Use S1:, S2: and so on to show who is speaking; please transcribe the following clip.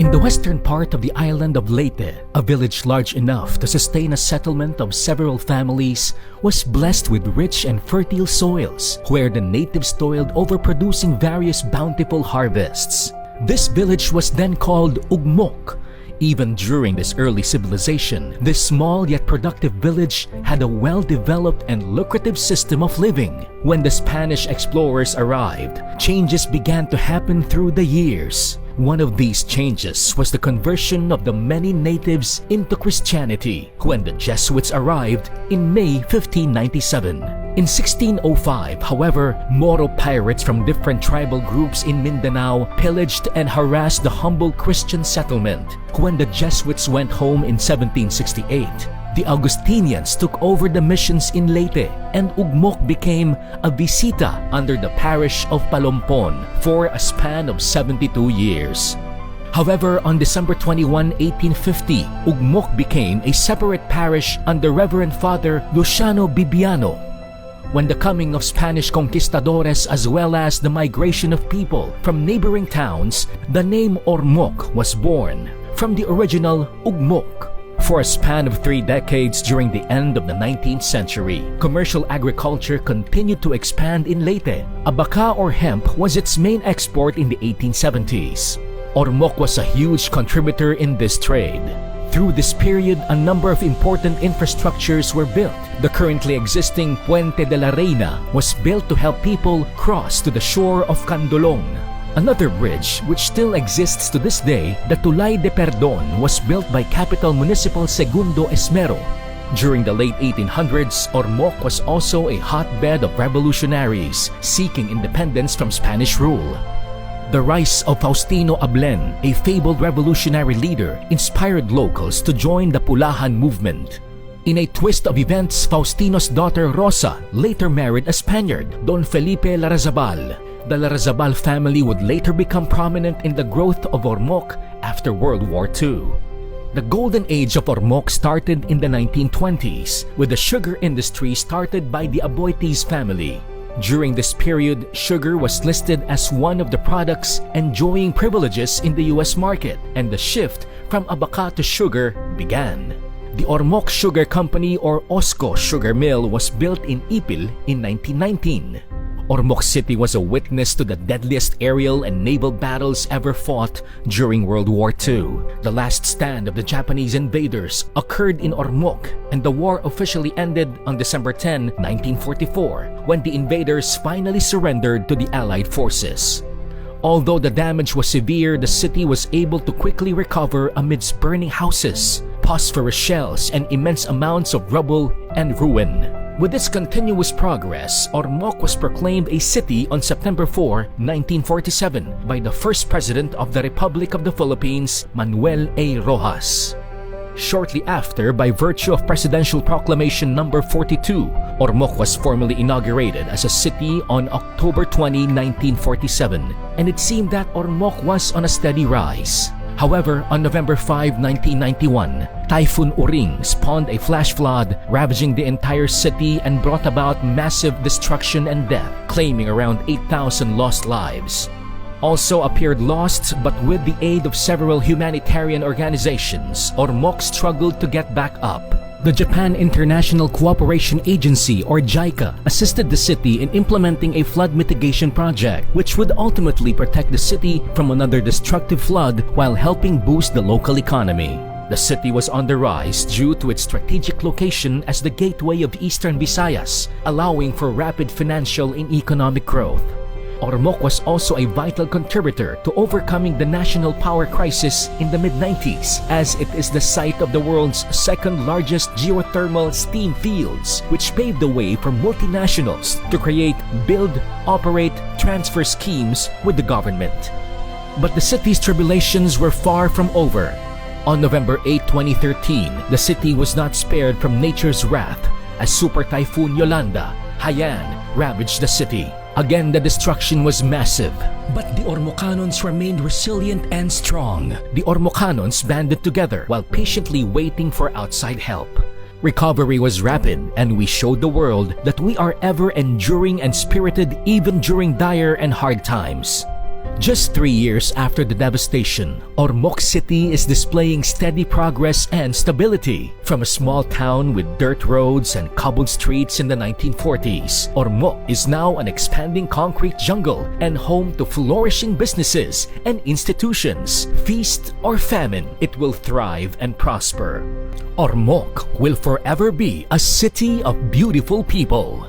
S1: In the western part of the island of Leyte, a village large enough to sustain a settlement of several families was blessed with rich and fertile soils, where the natives toiled over producing various bountiful harvests. This village was then called Ormoc. Even during this early civilization, this small yet productive village had a well-developed and lucrative system of living. When the Spanish explorers arrived, changes began to happen through the years. One of these changes was the conversion of the many natives into Christianity when the Jesuits arrived in May 1597. In 1605, however, Moro pirates from different tribal groups in Mindanao pillaged and harassed the humble Christian settlement. When the Jesuits went home in 1768, the Augustinians took over the missions in Leyte, and Ormoc became a visita under the parish of Palompon for a span of 72 years. However, on December 21, 1850, Ormoc became a separate parish under Reverend Father Luciano Bibiano. When the coming of Spanish conquistadores as well as the migration of people from neighboring towns, the name Ormoc was born from the original Ormoc. For a span of 3 decades during the end of the 19th century, commercial agriculture continued to expand in Leyte. Abaca or hemp was its main export in the 1870s. Ormoc was a huge contributor in this trade. Through this period, a number of important infrastructures were built. The currently existing Puente de la Reina was built to help people cross to the shore of Candolong. Another bridge, which still exists to this day, the Tulay de Perdon, was built by Capital Municipal Segundo Esmero. During the late 1800s, Ormoc was also a hotbed of revolutionaries seeking independence from Spanish rule. The rise of Faustino Ablen, a fabled revolutionary leader, inspired locals to join the Pulahan movement. In a twist of events, Faustino's daughter Rosa later married a Spaniard, Don Felipe Larrazabal. The Larrazabal family would later become prominent in the growth of Ormoc after World War II. The golden age of Ormoc started in the 1920s with the sugar industry started by the Aboitiz family. During this period, sugar was listed as one of the products enjoying privileges in the US market, and the shift from abaca to sugar began. The Ormoc Sugar Company or Osco Sugar Mill was built in Ipil in 1919. Ormoc City was a witness to the deadliest aerial and naval battles ever fought during World War II. The last stand of the Japanese invaders occurred in Ormoc, and the war officially ended on December 10, 1944, when the invaders finally surrendered to the Allied forces. Although the damage was severe, the city was able to quickly recover amidst burning houses, phosphorus shells, and immense amounts of rubble and ruin. With its continuous progress, Ormoc was proclaimed a city on September 4, 1947 by the first President of the Republic of the Philippines, Manuel A. Rojas. Shortly after, by virtue of Presidential Proclamation No. 42, Ormoc was formally inaugurated as a city on October 20, 1947, and it seemed that Ormoc was on a steady rise. However, on November 5, 1991, Typhoon Uring spawned a flash flood, ravaging the entire city and brought about massive destruction and death, claiming around 8,000 lost lives. Also appeared lost, but with the aid of several humanitarian organizations, Ormoc struggled to get back up. The Japan International Cooperation Agency or JICA assisted the city in implementing a flood mitigation project which would ultimately protect the city from another destructive flood while helping boost the local economy. The city was on the rise due to its strategic location as the gateway of Eastern Visayas, allowing for rapid financial and economic growth. Ormoc was also a vital contributor to overcoming the national power crisis in the mid-90s, as it is the site of the world's second largest geothermal steam fields, which paved the way for multinationals to create, build, operate, transfer schemes with the government. But the city's tribulations were far from over. On November 8, 2013, the city was not spared from nature's wrath as Super Typhoon Yolanda, Haiyan, ravaged the city. Again, the destruction was massive, but the Ormocanons remained resilient and strong. The Ormocanons banded together while patiently waiting for outside help. Recovery was rapid, and we showed the world that we are ever enduring and spirited even during dire and hard times. Just 3 years after the devastation, Ormoc City is displaying steady progress and stability. From a small town with dirt roads and cobbled streets in the 1940s, Ormoc is now an expanding concrete jungle and home to flourishing businesses and institutions. Feast or famine, it will thrive and prosper. Ormoc will forever be a city of beautiful people.